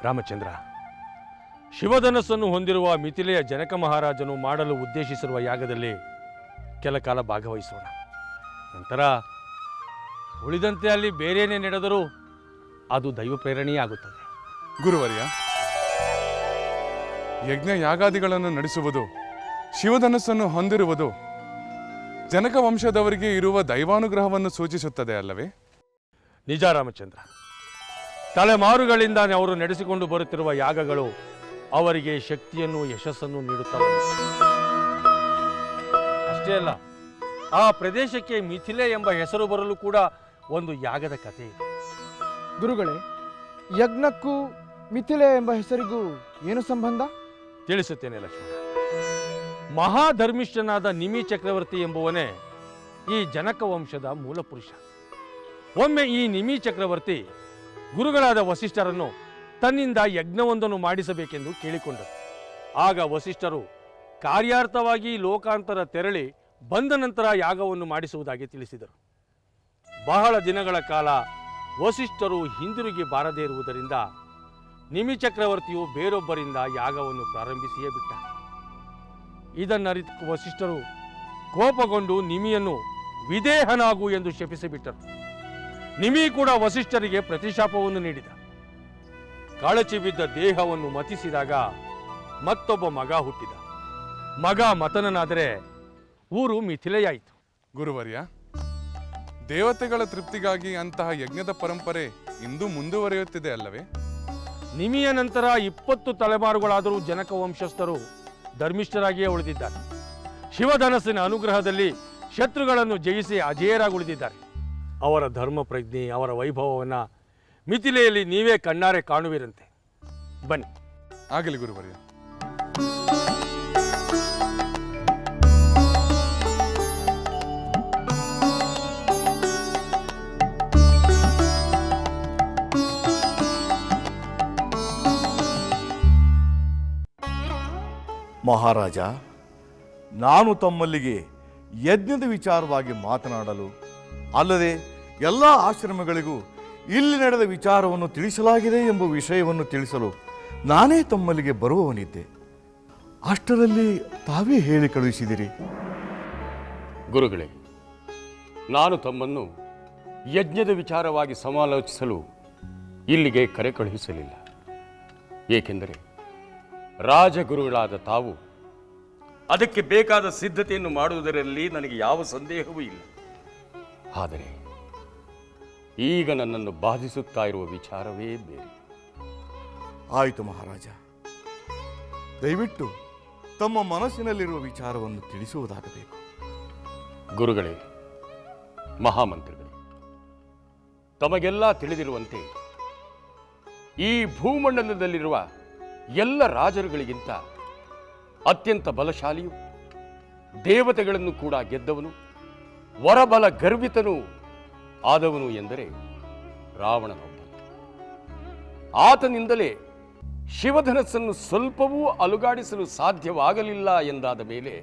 ರಾಮಚಂದ್ರ, ಶಿವಧನಸ್ಸನ್ನು ಹೊಂದಿರುವ ಮಿಥಿಲೆಯ ಜನಕ ಮಹಾರಾಜನು ಮಾಡಲು ಉದ್ದೇಶಿಸಿರುವ ಯಾಗದಲ್ಲಿ ಕೆಲ ಕಾಲ ಭಾಗವಹಿಸೋಣ. ನಂತರ ಉಳಿದಂತೆ ಅಲ್ಲಿ ಬೇರೇನೇ ನಡೆದರೂ ಅದು ದೈವ ಪ್ರೇರಣೆಯಾಗುತ್ತದೆ. ಗುರುವರ್ಯ, ಯಜ್ಞ ಯಾಗಾದಿಗಳನ್ನು ನಡೆಸುವುದು, ಶಿವಧನಸ್ಸನ್ನು ಹೊಂದಿರುವುದು ಜನಕ ವಂಶದವರಿಗೆ ಇರುವ ದೈವಾನುಗ್ರಹವನ್ನು ಸೂಚಿಸುತ್ತದೆ ಅಲ್ಲವೇ? ನಿಜ ರಾಮಚಂದ್ರ. ತಲೆಮಾರುಗಳಿಂದ ಅವರು ನಡೆಸಿಕೊಂಡು ಬರುತ್ತಿರುವ ಯಾಗಗಳು ಅವರಿಗೆ ಶಕ್ತಿಯನ್ನು, ಯಶಸ್ಸನ್ನು ನೀಡುತ್ತವೆ. ಅಷ್ಟೇ ಅಲ್ಲ, ಆ ಪ್ರದೇಶಕ್ಕೆ ಮಿಥಿಲೆ ಎಂಬ ಹೆಸರು ಬರಲು ಕೂಡ ಒಂದು ಯಾಗದ ಕಥೆ ಇದೆ. ಗುರುಗಳೇ, ಯಜ್ಞಕ್ಕೂ ಮಿಥಿಲೆ ಎಂಬ ಹೆಸರಿಗೂ ಏನು ಸಂಬಂಧ? ತಿಳಿಸುತ್ತೇನೆ ಲಕ್ಷ್ಮಣ. ಮಹಾಧರ್ಮಿಷ್ಠನಾದ ನಿಮಿ ಚಕ್ರವರ್ತಿ ಎಂಬುವನೇ ಈ ಜನಕ ವಂಶದ ಮೂಲ ಪುರುಷ. ಒಮ್ಮೆ ಈ ನಿಮಿ ಚಕ್ರವರ್ತಿ ಗುರುಗಳಾದ ವಸಿಷ್ಠರನ್ನು ತನ್ನಿಂದ ಯಜ್ಞವೊಂದನ್ನು ಮಾಡಿಸಬೇಕೆಂದು ಕೇಳಿಕೊಂಡರು. ಆಗ ವಸಿಷ್ಠರು ಕಾರ್ಯಾರ್ಥವಾಗಿ ಲೋಕಾಂತರ ತೆರಳಿ ಬಂದ ನಂತರ ಯಾಗವನ್ನು ಮಾಡಿಸುವುದಾಗಿ ತಿಳಿಸಿದರು. ಬಹಳ ದಿನಗಳ ಕಾಲ ವಸಿಷ್ಠರು ಹಿಂದಿರುಗಿ ಬಾರದೇ ಇರುವುದರಿಂದ ನಿಮಿ ಚಕ್ರವರ್ತಿಯು ಬೇರೊಬ್ಬರಿಂದ ಯಾಗವನ್ನು ಪ್ರಾರಂಭಿಸಿಯೇ ಬಿಟ್ಟ. ಇದನ್ನರಿತ ವಸಿಷ್ಠರು ಕೋಪಗೊಂಡು ನಿಮಿಯನ್ನು ವಿದೇಹನಾಗು ಎಂದು ಶಪಿಸಿಬಿಟ್ಟರು. ನಿಮಿ ಕೂಡ ವಸಿಷ್ಠರಿಗೆ ಪ್ರತಿಶಾಪವನ್ನು ನೀಡಿದ. ಕಾಳಚಿ ಬಿದ್ದ ದೇಹವನ್ನು ಮತಿಸಿದಾಗ ಮತ್ತೊಬ್ಬ ಮಗ ಹುಟ್ಟಿದ. ಮಗ ಮತನನಾದರೆ ಊರು ಮಿಥಿಲೆಯಾಯಿತು. ಗುರುವರ್ಯ, ದೇವತೆಗಳ ತೃಪ್ತಿಗಾಗಿ ಅಂತಹ ಯಜ್ಞದ ಪರಂಪರೆ ಇಂದು ಮುಂದುವರಿಯುತ್ತಿದೆ ಅಲ್ಲವೇ? ನಿಮಿಯ ನಂತರ 20 ತಲೆಮಾರುಗಳಾದರೂ ಜನಕ ವಂಶಸ್ಥರು ಧರ್ಮಿಷ್ಠರಾಗಿಯೇ ಉಳಿದಿದ್ದಾರೆ. ಶಿವಧನಸ್ಸಿನ ಅನುಗ್ರಹದಲ್ಲಿ ಶತ್ರುಗಳನ್ನು ಜಯಿಸಿ ಅಜೇಯರಾಗಿ ಉಳಿದಿದ್ದಾರೆ. ಅವರ ಧರ್ಮ ಪ್ರಜ್ಞೆ, ಅವರ ವೈಭವವನ್ನು ಮಿಥಿಲೆಯಲ್ಲಿ ನೀವೇ ಕಣ್ಣಾರೆ ಕಾಣುವಿರಂತೆ. ಬನ್ನಿ. ಆಗಲಿ ಗುರುವರ್ಯ. ಮಹಾರಾಜ, ನಾನು ತಮ್ಮಲ್ಲಿಗೆ ಯಜ್ಞದ ವಿಚಾರವಾಗಿ ಮಾತನಾಡಲು, ಅಲ್ಲದೆ ಎಲ್ಲ ಆಶ್ರಮಗಳಿಗೂ ಇಲ್ಲಿ ನಡೆದ ವಿಚಾರವನ್ನು ತಿಳಿಸಲಾಗಿದೆ ಎಂಬ ವಿಷಯವನ್ನು ತಿಳಿಸಲು ನಾನೇ ತಮ್ಮಲ್ಲಿಗೆ ಬರುವವನಿದ್ದೆ. ಅಷ್ಟರಲ್ಲಿ ತಾವೇ ಹೇಳಿ ಕಳುಹಿಸಿದಿರಿ. ಗುರುಗಳೇ, ನಾನು ತಮ್ಮನ್ನು ಯಜ್ಞದ ವಿಚಾರವಾಗಿ ಸಮಾಲೋಚಿಸಲು ಇಲ್ಲಿಗೆ ಕರೆ ಕಳುಹಿಸಲಿಲ್ಲ. ಏಕೆಂದರೆ ರಾಜಗುರುಗಳಾದ ತಾವು ಅದಕ್ಕೆ ಬೇಕಾದ ಸಿದ್ಧತೆಯನ್ನು ಮಾಡುವುದರಲ್ಲಿ ನನಗೆ ಯಾವ ಸಂದೇಹವೂ ಇಲ್ಲ. ಆದರೆ ಈಗ ನನ್ನನ್ನು ಬಾಧಿಸುತ್ತಾ ಇರುವ ವಿಚಾರವೇ ಬೇರೆ. ಆಯಿತು ಮಹಾರಾಜ, ದಯವಿಟ್ಟು ತಮ್ಮ ಮನಸ್ಸಿನಲ್ಲಿರುವ ವಿಚಾರವನ್ನು ತಿಳಿಸುವುದಾಗಬೇಕು. ಗುರುಗಳೇ, ಮಹಾಮಂತ್ರಿಗಳೇ, ತಮಗೆಲ್ಲ ತಿಳಿದಿರುವಂತೆ ಈ ಭೂಮಂಡಲದಲ್ಲಿರುವ ಎಲ್ಲ ರಾಜರುಗಳಿಗಿಂತ ಅತ್ಯಂತ ಬಲಶಾಲಿಯು, ದೇವತೆಗಳನ್ನು ಕೂಡ ಗೆದ್ದವನು, ವರಬಲ ಗರ್ವಿತನೂ ಆದವನು ಎಂದರೆ ರಾವಣನೊಬ್ಬ. ಆತನಿಂದಲೇ ಶಿವಧನಸ್ಸನ್ನು ಸ್ವಲ್ಪವೂ ಅಲುಗಾಡಿಸಲು ಸಾಧ್ಯವಾಗಲಿಲ್ಲ ಎಂದಾದ ಮೇಲೆ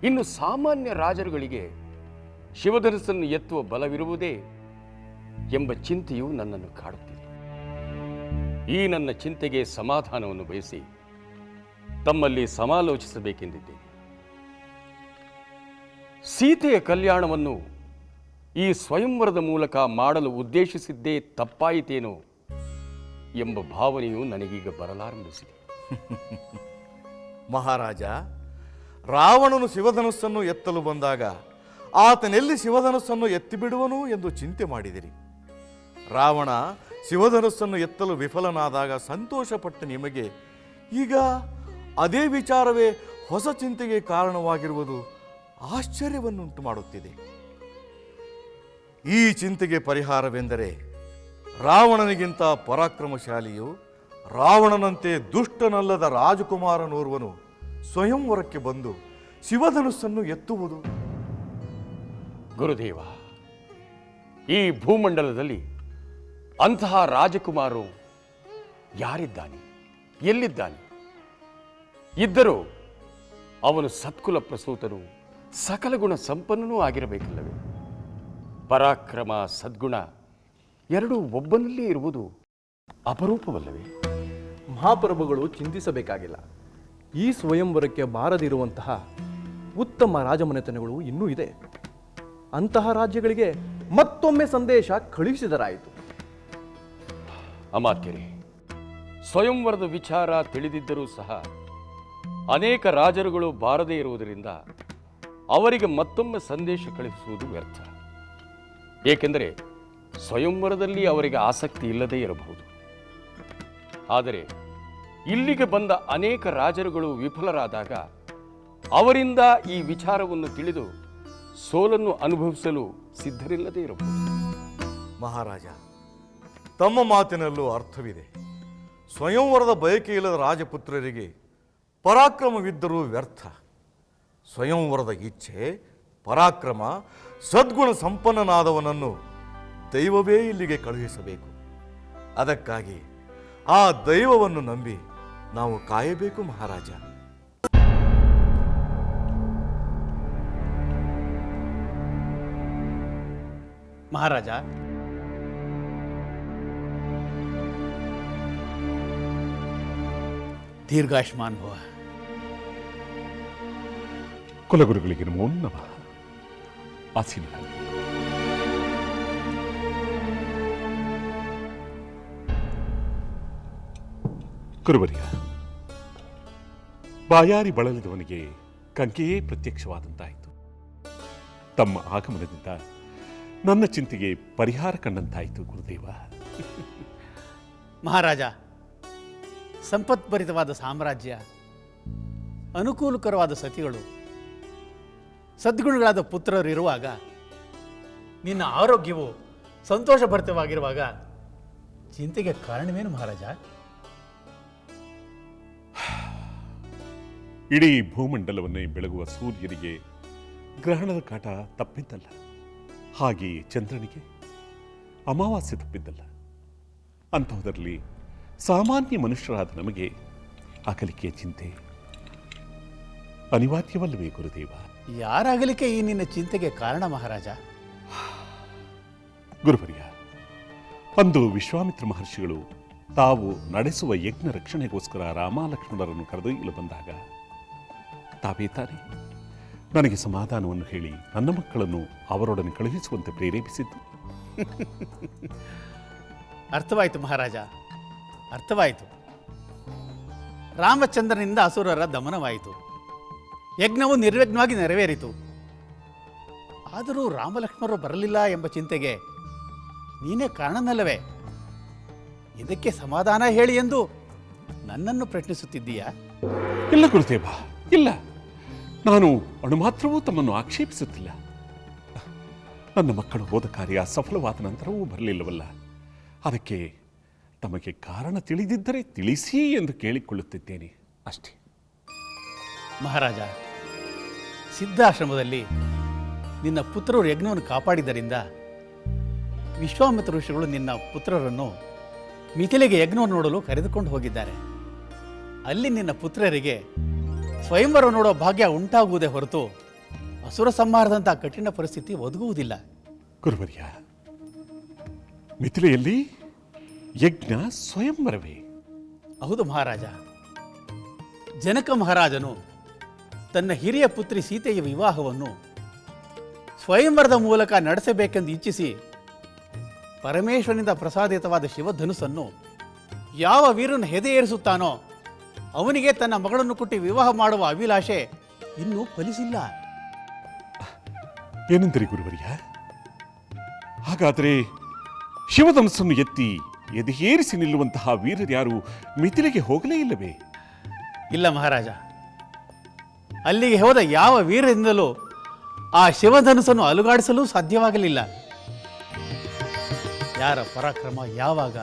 ಇನ್ನು ಸಾಮಾನ್ಯ ರಾಜರುಗಳಿಗೆ ಶಿವಧನಸ್ಸನ್ನು ಎತ್ತುವ ಬಲವಿರುವುದೇ ಎಂಬ ಚಿಂತೆಯು ನನ್ನನ್ನು ಕಾಡುತ್ತಿದೆ. ಈ ನನ್ನ ಚಿಂತೆಗೆ ಸಮಾಧಾನವನ್ನು ಬಯಸಿ ತಮ್ಮಲ್ಲಿ ಸಮಾಲೋಚಿಸಬೇಕೆಂದಿದ್ದೇನೆ. ಸೀತೆಯ ಕಲ್ಯಾಣವನ್ನು ಈ ಸ್ವಯಂವರದ ಮೂಲಕ ಮಾಡಲು ಉದ್ದೇಶಿಸಿದ್ದೇ ತಪ್ಪಾಯಿತೇನೋ ಎಂಬ ಭಾವನೆಯು ನನಗೀಗ ಬರಲಾರಂಭಿಸಿದೆ. ಮಹಾರಾಜ, ರಾವಣನು ಶಿವಧನಸ್ಸನ್ನು ಎತ್ತಲು ಬಂದಾಗ ಆತನೆಲ್ಲಿ ಶಿವಧನಸ್ಸನ್ನು ಎತ್ತಿಬಿಡುವನು ಎಂದು ಚಿಂತೆ ಮಾಡಿದಿರಿ. ರಾವಣ ಶಿವಧನಸ್ಸನ್ನು ಎತ್ತಲು ವಿಫಲನಾದಾಗ ಸಂತೋಷಪಟ್ಟ ನಿಮಗೆ ಈಗ ಅದೇ ವಿಚಾರವೇ ಹೊಸ ಚಿಂತೆಗೆ ಕಾರಣವಾಗಿರುವುದು ಆಶ್ಚರ್ಯವನ್ನುಂಟು ಮಾಡುತ್ತಿದೆ. ಈ ಚಿಂತೆಗೆ ಪರಿಹಾರವೆಂದರೆ ರಾವಣನಿಗಿಂತ ಪರಾಕ್ರಮಶಾಲಿಯು, ರಾವಣನಂತೆ ದುಷ್ಟನಲ್ಲದ ರಾಜಕುಮಾರನೋರ್ವನು ಸ್ವಯಂವರಕ್ಕೆ ಬಂದು ಶಿವಧನುಸ್ಸನ್ನು ಎತ್ತುವುದು. ಗುರುದೇವ, ಈ ಭೂಮಂಡಲದಲ್ಲಿ ಅಂತಹ ರಾಜಕುಮಾರರು ಯಾರಿದ್ದಾನೆ, ಎಲ್ಲಿದ್ದಾನೆ? ಇದ್ದರೂ ಅವನು ಸತ್ಕುಲ ಪ್ರಸೂತನು, ಸಕಲ ಗುಣ ಸಂಪನ್ನನೂ ಆಗಿರಬೇಕಿಲ್ಲವೇ? ಪರಾಕ್ರಮ, ಸದ್ಗುಣ ಎರಡೂ ಒಬ್ಬನಲ್ಲೇ ಇರುವುದು ಅಪರೂಪವಲ್ಲವೇ? ಮಹಾಪ್ರಭುಗಳು ಚಿಂತಿಸಬೇಕಾಗಿಲ್ಲ. ಈ ಸ್ವಯಂವರಕ್ಕೆ ಬಾರದಿರುವಂತಹ ಉತ್ತಮ ರಾಜಮನೆತನಗಳು ಇನ್ನೂ ಇದೆ. ಅಂತಹ ರಾಜ್ಯಗಳಿಗೆ ಮತ್ತೊಮ್ಮೆ ಸಂದೇಶ ಕಳುಹಿಸಿದರಾಯಿತು. ಅಮಾತ್ಯರೇ, ಸ್ವಯಂವರದ ವಿಚಾರ ತಿಳಿದಿದ್ದರೂ ಸಹ ಅನೇಕ ರಾಜರುಗಳು ಬಾರದೇ ಇರುವುದರಿಂದ ಅವರಿಗೆ ಮತ್ತೊಮ್ಮೆ ಸಂದೇಶ ಕಳುಹಿಸುವುದು ವ್ಯರ್ಥ. ಏಕೆಂದರೆ ಸ್ವಯಂವರದಲ್ಲಿ ಅವರಿಗೆ ಆಸಕ್ತಿ ಇಲ್ಲದೇ ಇರಬಹುದು. ಆದರೆ ಇಲ್ಲಿಗೆ ಬಂದ ಅನೇಕ ರಾಜರುಗಳು ವಿಫಲರಾದಾಗ ಅವರಿಂದ ಈ ವಿಚಾರವನ್ನು ತಿಳಿದು ಸೋಲನ್ನು ಅನುಭವಿಸಲು ಸಿದ್ಧರಿಲ್ಲದೇ ಇರಬಹುದು. ಮಹಾರಾಜ, ತಮ್ಮ ಮಾತಿನಲ್ಲೂ ಅರ್ಥವಿದೆ. ಸ್ವಯಂವರದ ಬಯಕೆಯಿಲ್ಲದ ರಾಜಪುತ್ರರಿಗೆ ಪರಾಕ್ರಮವಿದ್ದರೂ ವ್ಯರ್ಥ. ಸ್ವಯಂವರದ ಇಚ್ಛೆ, ಪರಾಕ್ರಮ, ಸದ್ಗುಣ ಸಂಪನ್ನನಾದವನನ್ನು ದೈವವೇ ಇಲ್ಲಿಗೆ ಕಳುಹಿಸಬೇಕು. ಅದಕ್ಕಾಗಿ ಆ ದೈವವನ್ನು ನಂಬಿ ನಾವು ಕಾಯಬೇಕು ಮಹಾರಾಜ. ಮಹಾರಾಜ, ದೀರ್ಘಾಯುಷ್ಮಾನ್ ಭವ. ಕುಲಗುರುಗಳಿಗೆ ನಮೋ ನಮಃ. ಆಸೀನರಾಗಿ. ಗುರುವರ್ಯ, ಬಾಯಾರಿ ಬಳಲಿದವನಿಗೆ ಕಂಕೆಯೇ ಪ್ರತ್ಯಕ್ಷವಾದಂತಾಯಿತು. ತಮ್ಮ ಆಗಮನದಿಂದ ನನ್ನ ಚಿಂತೆಗೆ ಪರಿಹಾರ ಕಂಡಂತಾಯಿತು ಗುರುದೇವ. ಮಹಾರಾಜ, ಸಂಪತ್ಭರಿತವಾದ ಸಾಮ್ರಾಜ್ಯ, ಅನುಕೂಲಕರವಾದ ಸತಿಗಳು, ಸದ್ಗುಣಗಳಾದ ಪುತ್ರರು ಇರುವಾಗ, ನಿನ್ನ ಆರೋಗ್ಯವು ಸಂತೋಷಭರಿತವಾಗಿರುವಾಗ ಚಿಂತೆಗೆ ಕಾರಣವೇನು ಮಹಾರಾಜ? ಇಡೀ ಭೂಮಂಡಲವನ್ನೇ ಬೆಳಗುವ ಸೂರ್ಯನಿಗೆ ಗ್ರಹಣದ ಕಾಟ ತಪ್ಪಿದ್ದಲ್ಲ, ಹಾಗೆಯೇ ಚಂದ್ರನಿಗೆ ಅಮಾವಾಸ್ಯೆ ತಪ್ಪಿದ್ದಲ್ಲ. ಅಂಥವುದರಲ್ಲಿ ಸಾಮಾನ್ಯ ಮನುಷ್ಯರಾದ ನಮಗೆ ಅಗಲಿಕೆಯ ಚಿಂತೆ ಅನಿವಾರ್ಯವಲ್ಲವೇ ಗುರುದೇವ? ಯಾರಾಗಲಿಕ್ಕೆ ಈ ನಿನ್ನ ಚಿಂತೆಗೆ ಕಾರಣ ಮಹಾರಾಜ? ಗುರುವರ್ಯ, ಅಂದು ವಿಶ್ವಾಮಿತ್ರ ಮಹರ್ಷಿಗಳು ತಾವು ನಡೆಸುವ ಯಜ್ಞ ರಕ್ಷಣೆಗೋಸ್ಕರ ರಾಮಲಕ್ಷ್ಮಣರನ್ನು ಕರೆದೊಯ್ಯಲು ಬಂದಾಗ ತಾವೇ ತಾನೇ ನನಗೆ ಸಮಾಧಾನವನ್ನು ಹೇಳಿ ನನ್ನ ಮಕ್ಕಳನ್ನು ಅವರೊಡನೆ ಕಳುಹಿಸುವಂತೆ ಪ್ರೇರೇಪಿಸಿದ್ದು. ಅರ್ಥವಾಯಿತು ಮಹಾರಾಜ, ಅರ್ಥವಾಯಿತು. ರಾಮಚಂದ್ರನಿಂದ ಅಸುರರ ದಮನವಾಯಿತು, ಯಜ್ಞವು ನಿರ್ವಿಘ್ನವಾಗಿ ನೆರವೇರಿತು. ಆದರೂ ರಾಮಲಕ್ಷ್ಮಣರು ಬರಲಿಲ್ಲ ಎಂಬ ಚಿಂತೆಗೆ ನೀನೇ ಕಾರಣನಲ್ಲವೇ? ಇದಕ್ಕೆ ಸಮಾಧಾನ ಹೇಳಿ ಎಂದು ನನ್ನನ್ನು ಪ್ರಶ್ನಿಸುತ್ತಿದ್ದೀಯಾ? ಇಲ್ಲ ಗುರುದೇವ, ಇಲ್ಲ. ನಾನು ಅಣುಮಾತ್ರವೂ ತಮ್ಮನ್ನು ಆಕ್ಷೇಪಿಸುತ್ತಿಲ್ಲ. ನನ್ನ ಮಕ್ಕಳು ಹೋದ ಕಾರ್ಯ ಸಫಲವಾದ ನಂತರವೂ ಬರಲಿಲ್ಲವಲ್ಲ, ಅದಕ್ಕೆ ತಮಗೆ ಕಾರಣ ತಿಳಿದಿದ್ದರೆ ತಿಳಿಸಿ ಎಂದು ಕೇಳಿಕೊಳ್ಳುತ್ತಿದ್ದೇನೆ ಅಷ್ಟೇ. ಮಹಾರಾಜ, ಸಿದ್ಧಾಶ್ರಮದಲ್ಲಿ ನಿನ್ನ ಪುತ್ರರು ಯಜ್ಞವನ್ನು ಕಾಪಾಡಿದ್ದರಿಂದ ವಿಶ್ವಾಮಿತ್ರ ಋಷಿಗಳು ನಿನ್ನ ಪುತ್ರರನ್ನು ಮಿಥಿಲೆಗೆ ಯಜ್ಞವನ್ನು ನೋಡಲು ಕರೆದುಕೊಂಡು ಹೋಗಿದ್ದಾರೆ. ಅಲ್ಲಿ ನಿನ್ನ ಪುತ್ರರಿಗೆ ಸ್ವಯಂವರ ನೋಡೋ ಭಾಗ್ಯ ಉಂಟಾಗುವುದೇ ಹೊರತು ಅಸುರ ಸಂಹಾರದಂತಹ ಕಠಿಣ ಪರಿಸ್ಥಿತಿ ಒದಗುವುದಿಲ್ಲ. ಗುರುವರ್ಯ, ಮಿಥಿಲೆಯಲ್ಲಿ ಯಜ್ಞ ಸ್ವಯಂವರವೇ? ಹೌದು ಮಹಾರಾಜ. ಜನಕ ಮಹಾರಾಜನು ತನ್ನ ಹಿರಿಯ ಪುತ್ರಿ ಸೀತೆಯ ವಿವಾಹವನ್ನು ಸ್ವಯಂವರದ ಮೂಲಕ ನಡೆಸಬೇಕೆಂದು ಇಚ್ಛಿಸಿ ಪರಮೇಶ್ವರನಿಂದ ಪ್ರಸಾದಿತವಾದ ಶಿವಧನುಸ್ಸನ್ನು ಯಾವ ವೀರನು ಹೆದೆಯೇರಿಸುತ್ತಾನೋ ಅವನಿಗೆ ತನ್ನ ಮಗಳನ್ನು ಕೊಟ್ಟು ವಿವಾಹ ಮಾಡುವ ಅಭಿಲಾಷೆ ಇನ್ನೂ ಫಲಿಸಿಲ್ಲ. ಏನೆಂದರೆ ಗುರುವರ್ಯ, ಹಾಗಾದರೆ ಶಿವಧನುಸ್ಸನ್ನು ಎತ್ತಿ ಎದೆಯೇರಿಸಿ ನಿಲ್ಲುವಂತಹ ವೀರರ್ಯಾರು ಮಿಥಿಲೆಗೆ ಹೋಗಲೇ ಇಲ್ಲವೇ? ಇಲ್ಲ ಮಹಾರಾಜ, ಅಲ್ಲಿಗೆ ಹೋದ ಯಾವ ವೀರರಿಂದಲೂ ಆ ಶಿವಧನುಸ್ಸನ್ನು ಅಲುಗಾಡಿಸಲು ಸಾಧ್ಯವಾಗಲಿಲ್ಲ. ಯಾರ ಪರಾಕ್ರಮ ಯಾವಾಗ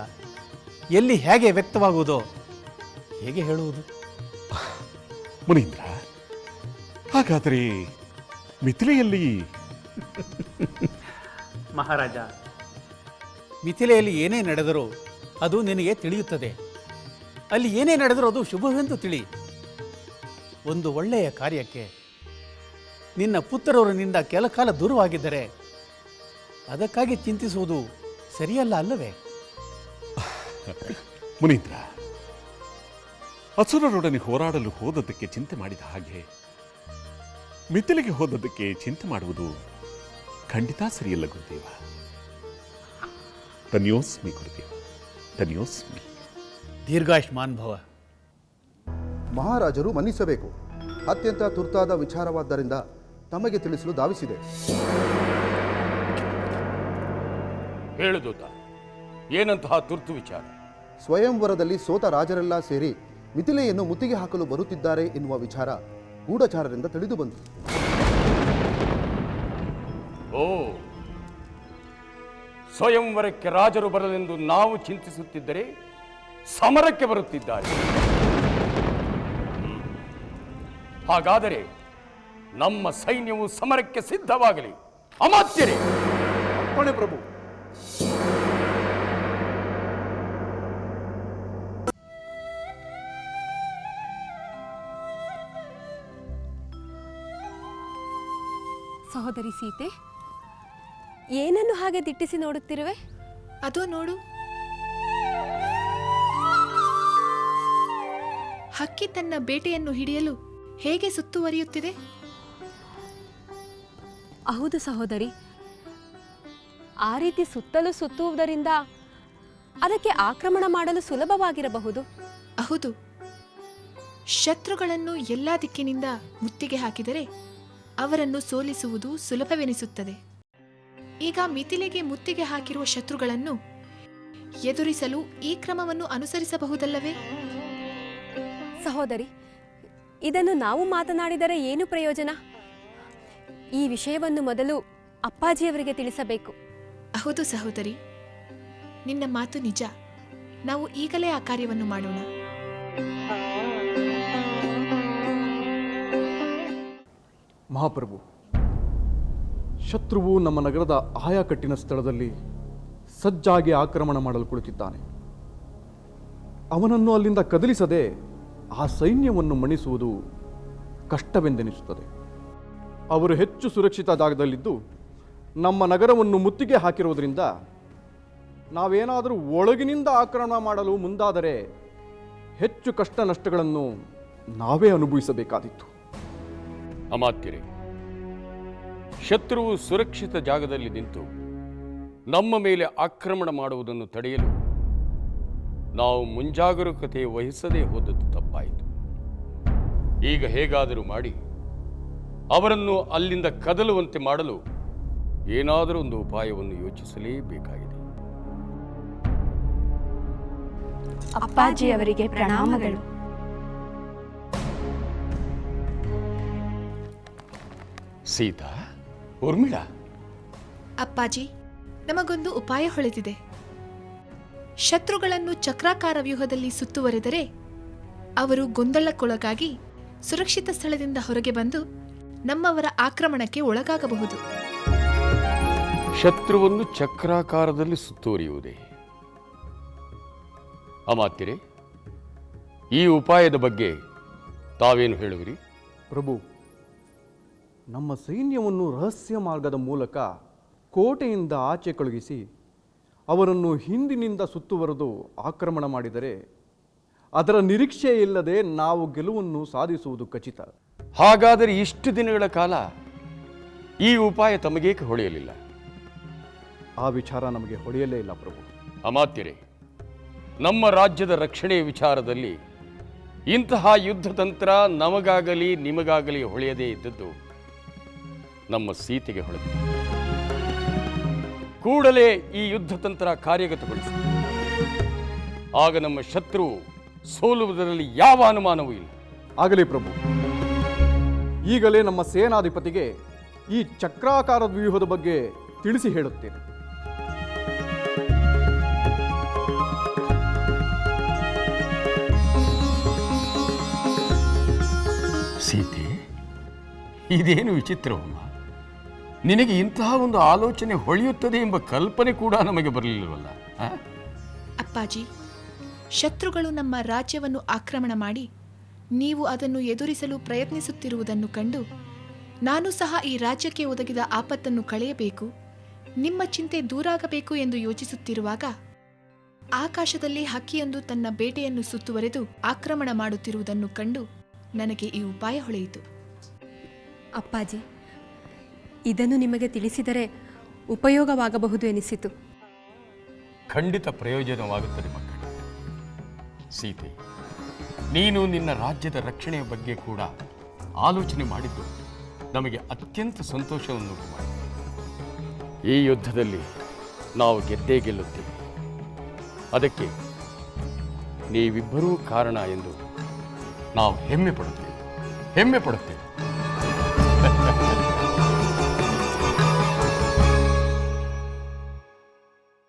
ಎಲ್ಲಿ ಹೇಗೆ ವ್ಯಕ್ತವಾಗುವುದೋ ಹೇಗೆ ಹೇಳುವುದು? ಮುನೀಂದ್ರ, ಹಾಗಾದರೆ ಮಿಥಿಲೆಯಲ್ಲಿ ಮಹಾರಾಜ, ಮಿಥಿಲೆಯಲ್ಲಿ ಏನೇ ನಡೆದರೂ ಅದು ನಿನಗೆ ತಿಳಿಯುತ್ತದೆ. ಅಲ್ಲಿ ಏನೇ ನಡೆದರೂ ಅದು ಶುಭವೆಂದು ತಿಳಿ. ಒಂದು ಒಳ್ಳೆಯ ಕಾರ್ಯಕ್ಕೆ ನಿನ್ನ ಪುತ್ರರು ನಿಂದ ಕೆಲ ಕಾಲ ದೂರವಾಗಿದ್ದರೆ ಅದಕ್ಕಾಗಿ ಚಿಂತಿಸುವುದು ಸರಿಯಲ್ಲ ಅಲ್ಲವೇ? ಮುನೀಂದ್ರ, ಅಸುರರೊಡನೆ ಹೋರಾಡಲು ಹೋದದ್ದಕ್ಕೆ ಚಿಂತೆ ಮಾಡಿದ ಹಾಗೆ ಮಿಥಿಲೆಗೆ ಹೋದದ್ದಕ್ಕೆ ಚಿಂತೆ ಮಾಡುವುದು ಖಂಡಿತ ಸರಿಯಲ್ಲ ಗುರುದೇವ. ಧನ್ಯೋಸ್ಮಿ ಗುರುದೇವ, ಧನ್ಯೋಸ್ಮಿ. ದೀರ್ಘಾಯುಷ್ಮಾನ್ ಭವ. ಮಹಾರಾಜರು ಮನ್ನಿಸಬೇಕು. ಅತ್ಯಂತ ತುರ್ತಾದ ವಿಚಾರವಾದ್ದರಿಂದ ತಮಗೆ ತಿಳಿಸಲು ಧಾವಿಸಿದೆ. ಹೇಳುದೂತ, ಏನಂತಹ ತುರ್ತು ವಿಚಾರ? ಸ್ವಯಂವರದಲ್ಲಿ ಸೋತ ರಾಜರೆಲ್ಲ ಸೇರಿ ಮಿಥಿಲೆಯನ್ನು ಮುತ್ತಿಗೆ ಹಾಕಲು ಬರುತ್ತಿದ್ದಾರೆ ಎನ್ನುವ ವಿಚಾರ ಗೂಢಚಾರರಿಂದ ತಿಳಿದು ಬಂತು. ಓ, ಸ್ವಯಂವರಕ್ಕೆ ರಾಜರು ಬರಲೆಂದು ನಾವು ಚಿಂತಿಸುತ್ತಿದ್ದರೆ ಸಮರಕ್ಕೆ ಬರುತ್ತಿದ್ದಾರೆ. ಹಾಗಾದರೆ ನಮ್ಮ ಸೈನ್ಯವು ಸಮರಕ್ಕೆ ಸಿದ್ಧವಾಗಲಿ. ಅಮಾತ್ಯರೇ, ಅಪ್ಪಣೆ ಪ್ರಭು. ಸಹೋದರಿ ಸೀತೆ, ಏನನ್ನು ಹಾಗೆ ದಿಟ್ಟಿಸಿ ನೋಡುತ್ತಿರುವೆ? ಅದೋ ನೋಡು, ಹಕ್ಕಿ ತನ್ನ ಬೇಟೆಯನ್ನು ಹಿಡಿಯಲು ಹೇಗೆ ಸುತ್ತುವರಿಯುತ್ತಿದೆ. ಹೌದು ಸಹೋದರಿ, ಆ ರೀತಿ ಸುತ್ತಲೂ ಸುತ್ತುವುದರಿಂದ ಅದಕ್ಕೆ ಆಕ್ರಮಣ ಮಾಡಲು ಸುಲಭವಾಗಿರಬಹುದು. ಹೌದು, ಶತ್ರುಗಳನ್ನು ಎಲ್ಲಾ ದಿಕ್ಕಿನಿಂದ ಮುತ್ತಿಗೆ ಹಾಕಿದರೆ ಅವರನ್ನು ಸೋಲಿಸುವುದು ಸುಲಭವೆನಿಸುತ್ತದೆ. ಈಗ ಮಿಥಿಲೆಗೆ ಮುತ್ತಿಗೆ ಹಾಕಿರುವ ಶತ್ರುಗಳನ್ನು ಎದುರಿಸಲು ಈ ಕ್ರಮವನ್ನು ಅನುಸರಿಸಬಹುದಲ್ಲವೇ? ಸಹೋದರಿ, ಇದನ್ನು ನಾವು ಮಾತನಾಡಿದರೆ ಏನು ಪ್ರಯೋಜನ? ಈ ವಿಷಯವನ್ನು ಮೊದಲು ಅಪ್ಪಾಜಿಯವರಿಗೆ ತಿಳಿಸಬೇಕು. ಹೌದು ಸಹೋದರಿ, ನಿನ್ನ ಮಾತು ನಿಜ. ನಾವು ಈಗಲೇ ಆ ಕಾರ್ಯವನ್ನು ಮಾಡೋಣ. ಮಹಾಪ್ರಭು, ಶತ್ರುವು ನಮ್ಮ ನಗರದ ಆಯಾಕಟ್ಟಿನ ಸ್ಥಳದಲ್ಲಿ ಸಜ್ಜಾಗಿ ಆಕ್ರಮಣ ಮಾಡಲು ಕುಳಿತಿದ್ದಾನೆ. ಅವನನ್ನು ಅಲ್ಲಿಂದ ಕದಲಿಸದೆ ಆ ಸೈನ್ಯವನ್ನು ಮಣಿಸುವುದು ಕಷ್ಟವೆಂದೆನಿಸುತ್ತದೆ. ಅವರು ಹೆಚ್ಚು ಸುರಕ್ಷಿತ ಜಾಗದಲ್ಲಿದ್ದು ನಮ್ಮ ನಗರವನ್ನು ಮುತ್ತಿಗೆ ಹಾಕಿರುವುದರಿಂದ ನಾವೇನಾದರೂ ಒಳಗಿನಿಂದ ಆಕ್ರಮಣ ಮಾಡಲು ಮುಂದಾದರೆ ಹೆಚ್ಚು ಕಷ್ಟ ನಷ್ಟಗಳನ್ನು ನಾವೇ ಅನುಭವಿಸಬೇಕಾದಿತ್ತು. ಅಮಾತ್ಯರೇ, ಶತ್ರುವು ಸುರಕ್ಷಿತ ಜಾಗದಲ್ಲಿ ನಿಂತು ನಮ್ಮ ಮೇಲೆ ಆಕ್ರಮಣ ಮಾಡುವುದನ್ನು ತಡೆಯಲು ನಾವು ಮುಂಜಾಗರೂಕತೆ ವಹಿಸದೇ ಹೋದದ್ದು ತಪ್ಪಾಯಿತು. ಈಗ ಹೇಗಾದರೂ ಮಾಡಿ ಅವರನ್ನು ಅಲ್ಲಿಂದ ಕದಲುವಂತೆ ಮಾಡಲು ಏನಾದರೂ ಒಂದು ಉಪಾಯವನ್ನು ಯೋಚಿಸಲೇಬೇಕಾಗಿದೆ. ಅಪ್ಪಾಜಿಯವರಿಗೆ ಪ್ರಣಾಮಗಳು. ಸೀತಾ, ಊರ್ಮಿಳಾ, ಅಪ್ಪಾಜಿ, ನಮಗೊಂದು ಉಪಾಯ ಹೊಳೆದಿದೆ. ಶತ್ರುಗಳನ್ನು ಚಕ್ರಾಕಾರ ವ್ಯೂಹದಲ್ಲಿ ಸುತ್ತುವರೆದರೆ ಅವರು ಗೊಂದಲಕ್ಕೊಳಗಾಗಿ ಸುರಕ್ಷಿತ ಸ್ಥಳದಿಂದ ಹೊರಗೆ ಬಂದು ನಮ್ಮವರ ಆಕ್ರಮಣಕ್ಕೆ ಒಳಗಾಗಬಹುದು. ಶತ್ರುವನ್ನು ಚಕ್ರಾಕಾರದಲ್ಲಿ ಸುತ್ತುವರಿಯುವುದೇ? ಅಮಾತ್ಯರೇ, ಈ ಉಪಾಯದ ಬಗ್ಗೆ ತಾವೇನು ಹೇಳುವಿರಿ? ಪ್ರಭು, ನಮ್ಮ ಸೈನ್ಯವನ್ನು ರಹಸ್ಯ ಮಾರ್ಗದ ಮೂಲಕ ಕೋಟೆಯಿಂದ ಆಚೆ ಕಳುಹಿಸಿ ಅವರನ್ನು ಹಿಂದಿನಿಂದ ಸುತ್ತುವರೆದು ಆಕ್ರಮಣ ಮಾಡಿದರೆ ಅದರ ನಿರೀಕ್ಷೆ ಇಲ್ಲದೆ ನಾವು ಗೆಲುವನ್ನು ಸಾಧಿಸುವುದು ಖಚಿತ. ಹಾಗಾದರೆ ಇಷ್ಟು ದಿನಗಳ ಕಾಲ ಈ ಉಪಾಯ ತಮಗೇಕೆ ಹೊಳೆಯಲಿಲ್ಲ? ಆ ವಿಚಾರ ನಮಗೆ ಹೊಳೆಯಲೇ ಇಲ್ಲ ಪ್ರಭು. ಅಮಾತ್ಯರೇ, ನಮ್ಮ ರಾಜ್ಯದ ರಕ್ಷಣೆಯ ವಿಚಾರದಲ್ಲಿ ಇಂತಹ ಯುದ್ಧ ತಂತ್ರ ನಮಗಾಗಲಿ ನಿಮಗಾಗಲಿ ಹೊಳೆಯದೇ ಇದ್ದದ್ದು ನಮ್ಮ ಸೀತೆಗೆ ಹೊಳೆದಿದೆ. ಕೂಡಲೇ ಈ ಯುದ್ಧ ತಂತ್ರ ಕಾರ್ಯಗತಗೊಳಿಸಿ, ಆಗ ನಮ್ಮ ಶತ್ರು ಸೋಲುವುದರಲ್ಲಿ ಯಾವ ಅನುಮಾನವೂ ಇಲ್ಲ. ಆಗಲಿ ಪ್ರಭು, ಈಗಲೇ ನಮ್ಮ ಸೇನಾಧಿಪತಿಗೆ ಈ ಚಕ್ರಾಕಾರದ ವ್ಯೂಹದ ಬಗ್ಗೆ ತಿಳಿಸಿ ಹೇಳುತ್ತೇನೆ. ಸೀತೆ, ಇದೇನು ವಿಚಿತ್ರವಮ್ಮ. ನಿನಗೆ ಇಂತಹ ಒಂದು ಆಲೋಚನೆ ಹೊಳೆಯುತ್ತದೆ ಎಂಬ ಕಲ್ಪನೆ ಕೂಡ ನಮಗೆ ಬರಲಿಲ್ಲವಲ್ಲ? ಅಪ್ಪಾಜಿ, ಶತ್ರುಗಳು ನಮ್ಮ ರಾಜ್ಯವನ್ನು ಆಕ್ರಮಣ ಮಾಡಿ ನೀವು ಅದನ್ನು ಎದುರಿಸಲು ಪ್ರಯತ್ನಿಸುತ್ತಿರುವುದನ್ನು ಕಂಡು ನಾನು ಸಹ ಈ ರಾಜ್ಯಕ್ಕೆ ಒದಗಿದ ಆಪತ್ತನ್ನು ಕಳೆಯಬೇಕು, ನಿಮ್ಮ ಚಿಂತೆ ದೂರಾಗಬೇಕು ಎಂದು ಯೋಚಿಸುತ್ತಿರುವಾಗ ಆಕಾಶದಲ್ಲಿ ಹಕ್ಕಿಯೊಂದು ತನ್ನ ಬೇಟೆಯನ್ನು ಸುತ್ತುವರೆದು ಆಕ್ರಮಣ ಮಾಡುತ್ತಿರುವುದನ್ನು ಕಂಡು ನನಗೆ ಈ ಉಪಾಯ ಹೊಳೆಯಿತು. ಅಪ್ಪಾಜಿ, ಇದನ್ನು ನಿಮಗೆ ತಿಳಿಸಿದರೆ ಉಪಯೋಗವಾಗಬಹುದು ಎನಿಸಿತು. ಖಂಡಿತ ಪ್ರಯೋಜನವಾಗುತ್ತದೆ ಮಕ್ಕಳು. ಸೀತೆ, ನೀನು ನಿನ್ನ ರಾಜ್ಯದ ರಕ್ಷಣೆಯ ಬಗ್ಗೆ ಕೂಡ ಆಲೋಚನೆ ಮಾಡಿದ್ದು ನಮಗೆ ಅತ್ಯಂತ ಸಂತೋಷವನ್ನು ಮಾಡಿದೆ. ಈ ಯುದ್ಧದಲ್ಲಿ ನಾವು ಗೆದ್ದೇ ಗೆಲ್ಲುತ್ತೇವೆ. ಅದಕ್ಕೆ ನೀವಿಬ್ಬರೂ ಕಾರಣ ಎಂದು ನಾವು ಹೆಮ್ಮೆ ಪಡುತ್ತೇವೆ.